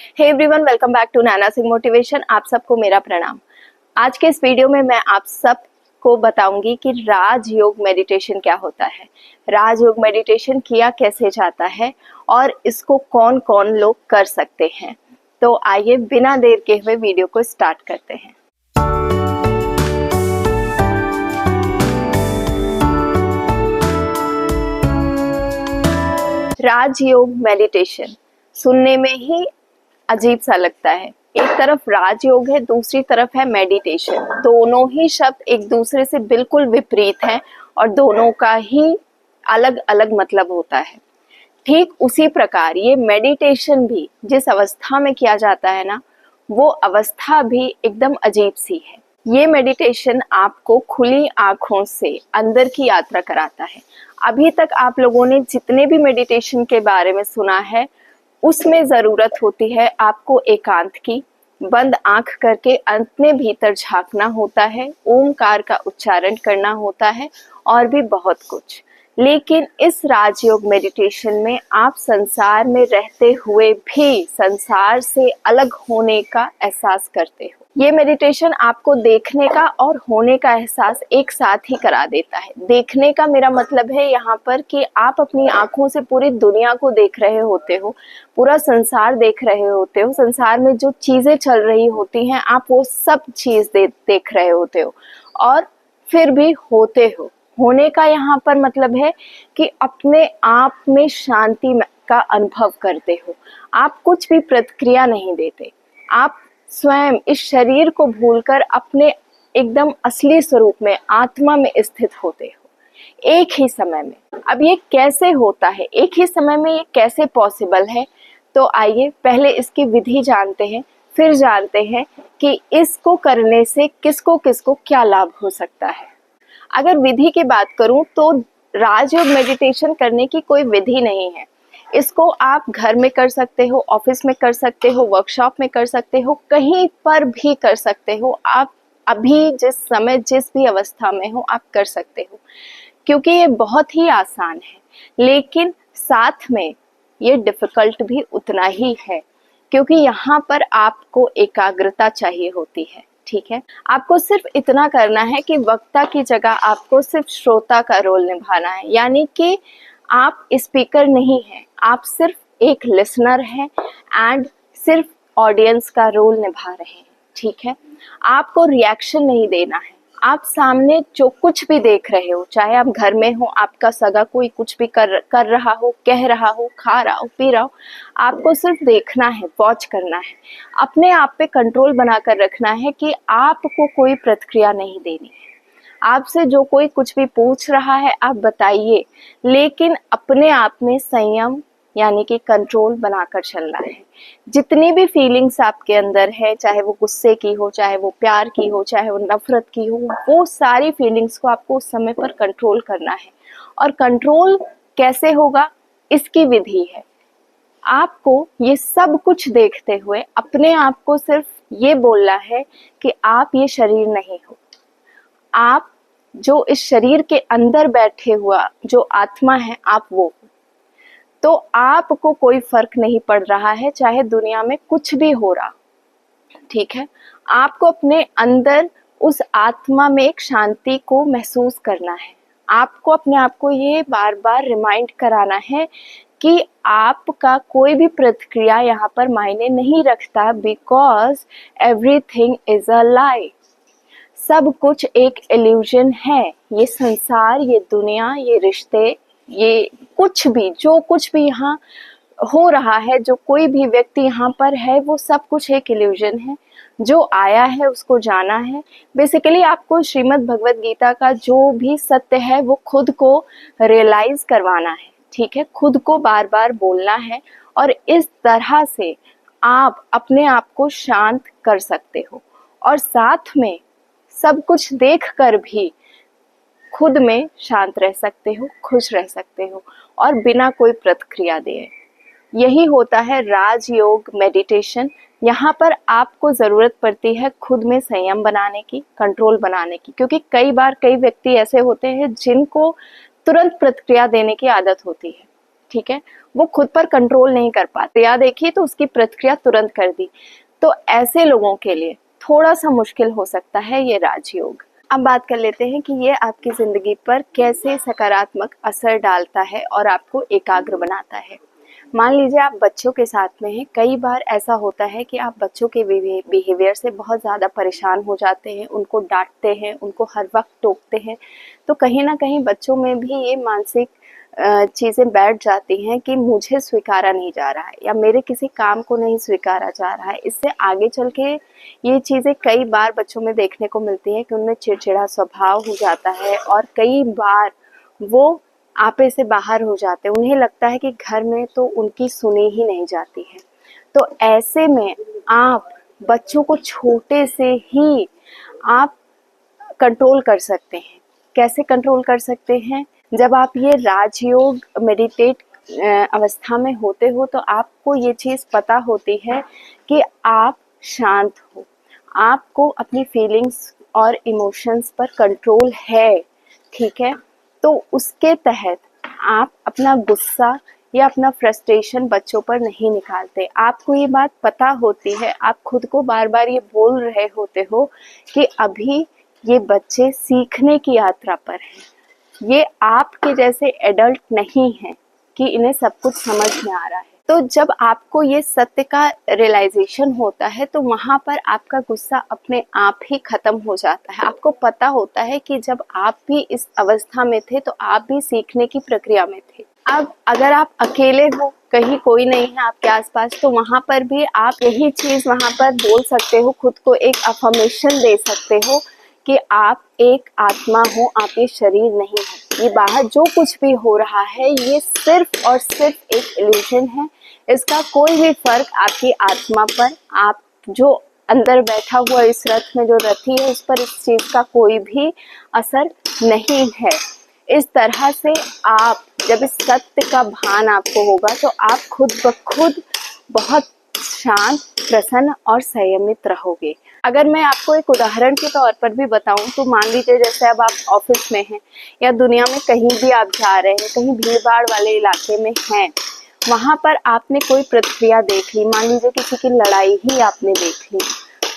Hey everyone, welcome back to Naina Singh motivation. आप सबको मेरा प्रणाम। आज के इस वीडियो में मैं आप सबको बताऊंगी कि राजयोग मेडिटेशन क्या होता है, राजयोग मेडिटेशन किया कैसे जाता है और इसको कौन कौन लोग कर सकते हैं। तो आइए बिना देर के हुए वीडियो को स्टार्ट करते हैं। राजयोग मेडिटेशन सुनने में ही अजीब सा लगता है। एक तरफ राजयोग है, दूसरी तरफ है मेडिटेशन। दोनों ही शब्द एक दूसरे से बिल्कुल विपरीत हैं और दोनों का ही अलग अलग मतलब होता है। ठीक उसी प्रकार ये मेडिटेशन भी जिस अवस्था में किया जाता है ना, वो अवस्था भी एकदम अजीब सी है। ये मेडिटेशन आपको खुली आंखों से अंदर की यात्रा कराता है। अभी तक आप लोगों ने जितने भी मेडिटेशन के बारे में सुना है, उसमें ज़रूरत होती है आपको एकांत की। बंद आंख करके अपने भीतर झांकना होता है, ओमकार का उच्चारण करना होता है और भी बहुत कुछ। लेकिन इस राजयोग मेडिटेशन में आप संसार में रहते हुए भी संसार से अलग होने का एहसास करते हो। ये मेडिटेशन आपको देखने का और होने का एहसास एक साथ ही करा देता है। देखने का मेरा मतलब है यहाँ पर कि आप अपनी आंखों से पूरी दुनिया को देख रहे होते हो, पूरा संसार देख रहे होते हो। संसार में जो चीजें चल रही होती हैं आप वो सब चीज देख रहे होते हो और फिर भी होते हो। होने का यहाँ पर मतलब है कि अपने आप में शांति का अनुभव करते हो। आप कुछ भी प्रतिक्रिया नहीं देते, आप स्वयं इस शरीर को भूलकर अपने एकदम असली स्वरूप में, आत्मा में स्थित होते हो एक ही समय में। अब ये कैसे होता है, एक ही समय में ये कैसे पॉसिबल है? तो आइए पहले इसकी विधि जानते हैं, फिर जानते हैं कि इसको करने से किसको किसको क्या लाभ हो सकता है। अगर विधि की बात करूं तो राजयोग मेडिटेशन करने की कोई विधि नहीं है। इसको आप घर में कर सकते हो, ऑफिस में कर सकते हो, वर्कशॉप में कर सकते हो, कहीं पर भी कर सकते हो। आप अभी जिस समय जिस भी अवस्था में हो आप कर सकते हो, क्योंकि ये बहुत ही आसान है। लेकिन साथ में ये डिफिकल्ट भी उतना ही है, क्योंकि यहाँ पर आपको एकाग्रता चाहिए होती है। ठीक है, आपको सिर्फ इतना करना है कि वक्ता की जगह आपको सिर्फ श्रोता का रोल निभाना है। यानी कि आप स्पीकर नहीं हैं, आप सिर्फ एक लिसनर हैं एंड सिर्फ ऑडियंस का रोल निभा रहे हैं। ठीक है, आपको रिएक्शन नहीं देना है। आप सामने जो कुछ भी देख रहे हो, चाहे आप घर में हो, आपका सगा कोई कुछ भी कर रहा हो, कह रहा हो, खा रहा हो, पी रहा हो, आपको सिर्फ देखना है, वॉच करना है। अपने आप पे कंट्रोल बनाकर रखना है कि आपको कोई प्रतिक्रिया नहीं देनी है। आपसे जो कोई कुछ भी पूछ रहा है आप बताइए, लेकिन अपने आप में संयम यानी कि कंट्रोल बनाकर चलना है। जितनी भी फीलिंग्स आपके अंदर है, चाहे वो गुस्से की हो, चाहे वो प्यार की हो, चाहे वो नफरत की हो, वो सारी फीलिंग्स को आपको उस समय पर कंट्रोल करना है। और कंट्रोल कैसे होगा, इसकी विधि है। आपको ये सब कुछ देखते हुए अपने आप को सिर्फ ये बोलना है कि आप ये शरीर नहीं हो। आप जो इस शरीर के अंदर बैठे हुआ जो आत्मा है, आप वो हो। तो आपको कोई फर्क नहीं पड़ रहा है चाहे दुनिया में कुछ भी हो रहा। ठीक है, आपको अपने अंदर उस आत्मा में एक शांति को महसूस करना है। आपको अपने आप को ये बार बार रिमाइंड कराना है कि आपका कोई भी प्रतिक्रिया यहाँ पर मायने नहीं रखता, बिकॉज एवरीथिंग इज अ लाई। सब कुछ एक इल्यूजन है। ये संसार, ये दुनिया, ये रिश्ते, ये कुछ भी, जो कुछ भी यहाँ हो रहा है, जो कोई भी व्यक्ति यहाँ पर है, वो सब कुछ एक इल्यूजन है। जो आया है उसको जाना है। बेसिकली आपको श्रीमद् भगवत गीता का जो भी सत्य है वो खुद को रियलाइज करवाना है। ठीक है, खुद को बार बार बोलना है और इस तरह से आप अपने आप को शांत कर सकते हो और साथ में सब कुछ देख कर भी खुद में शांत रह सकते हो, खुश रह सकते हो और बिना कोई प्रतिक्रिया दिए। यही होता है राजयोग मेडिटेशन। यहाँ पर आपको ज़रूरत पड़ती है खुद में संयम बनाने की, कंट्रोल बनाने की, क्योंकि कई व्यक्ति ऐसे होते हैं जिनको तुरंत प्रतिक्रिया देने की आदत होती है। ठीक है, वो खुद पर कंट्रोल नहीं कर पाते, या देखिए तो उसकी प्रतिक्रिया तुरंत कर दी। तो ऐसे लोगों के लिए थोड़ा सा मुश्किल हो सकता है ये राजयोग। अब बात कर लेते हैं कि ये आपकी जिंदगी पर कैसे सकारात्मक असर डालता है और आपको एकाग्र बनाता है। मान लीजिए आप बच्चों के साथ में हैं, कई बार ऐसा होता है कि आप बच्चों के बिहेवियर से बहुत ज़्यादा परेशान हो जाते हैं, उनको डांटते हैं, उनको हर वक्त टोकते हैं, तो कहीं ना कहीं बच्चों में भी ये मानसिक चीज़ें बैठ जाती हैं कि मुझे स्वीकारा नहीं जा रहा है या मेरे किसी काम को नहीं स्वीकारा जा रहा है। इससे आगे चल के ये चीज़ें कई बार बच्चों में देखने को मिलती हैं कि उनमें चिड़चिड़ा स्वभाव हो जाता है और कई बार वो आपे से बाहर हो जाते हैं। उन्हें लगता है कि घर में तो उनकी सुनी ही नहीं जाती है। तो ऐसे में आप बच्चों को छोटे से ही आप कंट्रोल कर सकते हैं। कैसे कंट्रोल कर सकते हैं? जब आप ये राजयोग मेडिटेट अवस्था में होते हो तो आपको ये चीज़ पता होती है कि आप शांत हो, आपको अपनी फीलिंग्स और इमोशंस पर कंट्रोल है, ठीक है। तो उसके तहत आप अपना गुस्सा या अपना फ्रस्ट्रेशन बच्चों पर नहीं निकालते। आपको ये बात पता होती है, आप खुद को बार बार ये बोल रहे होते हो कि अभी ये बच्चे सीखने की यात्रा पर हैं, ये आपके जैसे एडल्ट नहीं हैं कि इन्हें सब कुछ समझ में आ रहा है। तो जब आपको ये सत्य का रियलाइजेशन होता है तो वहाँ पर आपका गुस्सा अपने आप ही खत्म हो जाता है। आपको पता होता है कि जब आप भी इस अवस्था में थे तो आप भी सीखने की प्रक्रिया में थे। अब अगर आप अकेले हो, कहीं कोई नहीं है आपके आसपास, तो वहाँ पर भी आप यही चीज़ वहाँ पर बोल सकते हो, खुद को एक अफर्मेशन दे सकते हो कि आप एक आत्मा हो, आप ये शरीर नहीं हो। ये बाहर जो कुछ भी हो रहा है ये सिर्फ और सिर्फ एक इल्यूजन है। इसका कोई भी फर्क आपकी आत्मा पर, आप जो अंदर बैठा हुआ इस रथ में जो रथी है उस पर इस चीज का कोई भी असर नहीं है। इस तरह से आप जब इस सत्य का भान आपको होगा तो आप खुद ब खुद बहुत शांत, प्रसन्न और संयमित रहोगे। अगर मैं आपको एक उदाहरण के तौर पर भी बताऊं तो मान लीजिए जैसे अब आप ऑफिस में हैं या दुनिया में कहीं भी आप जा रहे हैं, कहीं भीड़ भाड़ वाले इलाके में हैं, वहां पर आपने कोई प्रतिक्रिया देख ली, मान लीजिए किसी की लड़ाई ही आपने देख ली,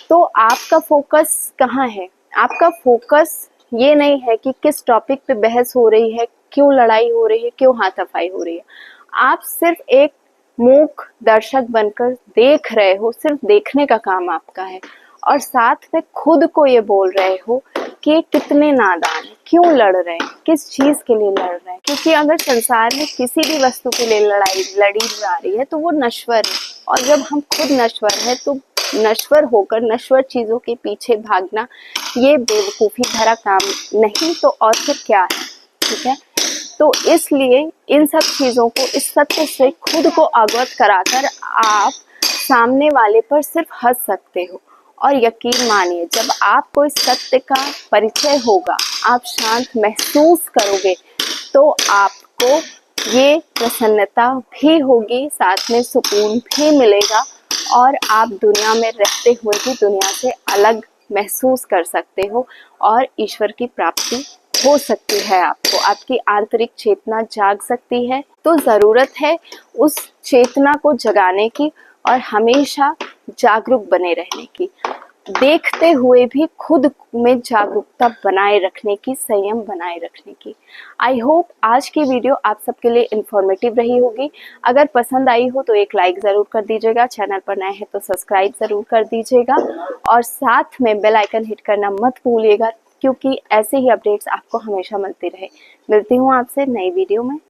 तो आपका फोकस कहाँ है? आपका फोकस ये नहीं है कि किस टॉपिक पे बहस हो रही है, क्यों लड़ाई हो रही है, क्यों हाथापाई हो रही है। आप सिर्फ एक मूक दर्शक बनकर देख रहे हो, सिर्फ देखने का काम आपका है, और साथ में खुद को ये बोल रहे हो कि कितने नादान है, क्यों लड़ रहे हैं, किस चीज के लिए लड़ रहे हैं। क्योंकि अगर संसार में किसी भी वस्तु के लिए लड़ाई लड़ी जा रही है तो वो नश्वर है, और जब हम खुद नश्वर है तो नश्वर होकर नश्वर चीजों के पीछे भागना ये बेवकूफी भरा काम नहीं तो और फिर क्या है, ठीक है। तो इसलिए इन सब चीजों को इस सत्य से खुद को अवगत कराकर आप सामने वाले पर सिर्फ हंस सकते हो। और यकीन मानिए जब आपको इस सत्य का परिचय होगा, आप शांत महसूस करोगे तो आपको ये प्रसन्नता भी होगी, साथ में सुकून भी मिलेगा, और आप दुनिया में रहते हुए भी दुनिया से अलग महसूस कर सकते हो और ईश्वर की प्राप्ति हो सकती है। आपको आपकी आंतरिक चेतना जाग सकती है। तो जरूरत है उस चेतना को जगाने की और हमेशा जागरूक बने रहने की, देखते हुए भी खुद में जागरूकता बनाए रखने की, संयम बनाए रखने की। आई होप आज की वीडियो आप सबके लिए इंफॉर्मेटिव रही होगी। अगर पसंद आई हो तो एक लाइक ज़रूर कर दीजिएगा, चैनल पर नए हैं तो सब्सक्राइब ज़रूर कर दीजिएगा, और साथ में बेल आइकन हिट करना मत भूलिएगा, क्योंकि ऐसे ही अपडेट्स आपको हमेशा मिलती रहे। मिलती हूँ आपसे नई वीडियो में।